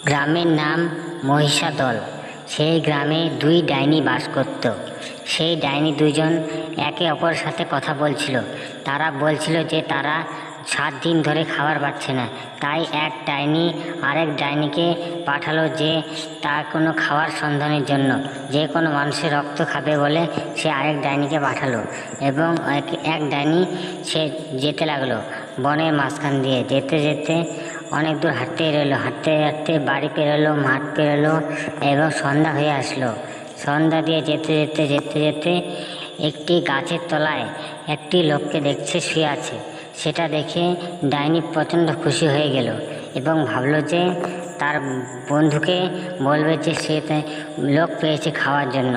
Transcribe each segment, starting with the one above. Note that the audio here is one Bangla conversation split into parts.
গ্রামের নাম মহিষাদল। সেই গ্রামে দুই ডাইনি বাস করত। সেই ডাইনি দুজন একে অপরের সাথে কথা বলছিল। তারা বলছিল যে তারা 7 দিন ধরে খাবার পাচ্ছে না। তাই এক ডাইনি আরেক ডাইনিকে পাঠালো যে তার কোনো খাবার সন্ধানের জন্য, যে কোনো মানুষের রক্ত খাবে বলে সে আরেক ডাইনিকে পাঠালো। এবং এক ডাইনি সে যেতে লাগলো বনের মাঝখান দিয়ে। যেতে যেতে অনেক দূর হাঁটতে বেরোলো, হাঁটতে হাঁটতে বাড়ি পেরোলো, মাঠ পেরোলো এবং সন্ধ্যা হয়ে আসলো। সন্ধ্যা দিয়ে যেতে যেতে যেতে যেতে একটি গাছের তলায় একটি লোককে দেখছে শুয়ে আছে। সেটা দেখে ডাইনি প্রচণ্ড খুশি হয়ে গেল এবং ভাবলো যে তার বন্ধুকে বলবে যে সে লোক পেয়েছে খাওয়ার জন্য।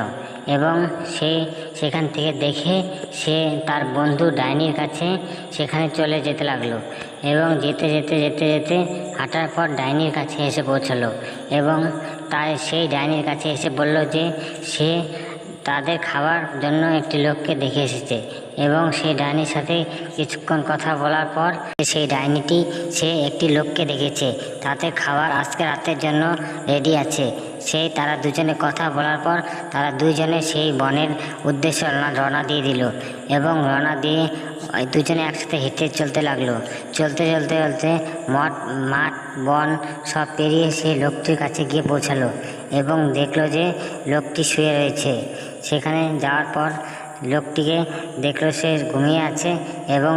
এবং সে সেখান থেকে দেখে সে তার বন্ধু ডাইনির কাছে সেখানে চলে যেতে লাগলো। এবং যেতে যেতে যেতে যেতে হাঁটার পর ডাইনির কাছে এসে পৌঁছালো এবং তাই সেই ডাইনির কাছে এসে বলল যে সে তাদের খাওয়ার জন্য একটি লোককে দেখে এসেছে। এবং সেই ডাইনির সাথে কিছুক্ষণ কথা বলার পর সেই ডাইনিটি সে একটি লোককে দেখেছে, তাদের খাবার আজকে রাতের জন্য রেডি আছে। তারা দুজনে কথা বলার পর তারা দুইজনে সেই বনের উদ্দেশ্যে রওনা দিয়ে দিল এবং রওনা দিয়ে দুজনে একসাথে হেঁটে চলতে লাগলো। চলতে চলতে চলতে মাঠ বন সব পেরিয়ে সেই লোকটির কাছে গিয়ে পৌঁছালো এবং দেখলো যে লোকটি শুয়ে রয়েছে। সেখানে যাওয়ার পর লোকটিকে দেখলো সে ঘুমিয়ে আছে এবং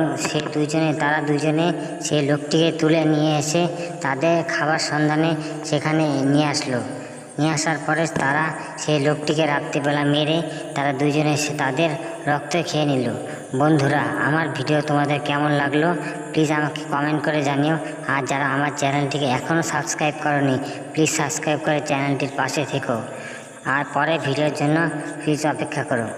তারা দুজনে সেই লোকটিকে তুলে নিয়ে এসে তাদের খাবার সন্ধানে সেখানে নিয়ে আসলো। নিয়ে আসার পরে তারা সেই লোকটিকে রাত্রিবেলা মেরে তারা দুজনে এসে তাদের রক্ত খেয়ে নিল। বন্ধুরা, আমার ভিডিও তোমাদের কেমন লাগলো প্লিজ আমাকে কমেন্ট করে জানিও। আর যারা আমার চ্যানেলটিকে এখনও সাবস্ক্রাইব করোনি প্লিজ সাবস্ক্রাইব করে চ্যানেলটির পাশে থেকো। আর পরে ভিডিওর জন্য প্লিজ অপেক্ষা করো।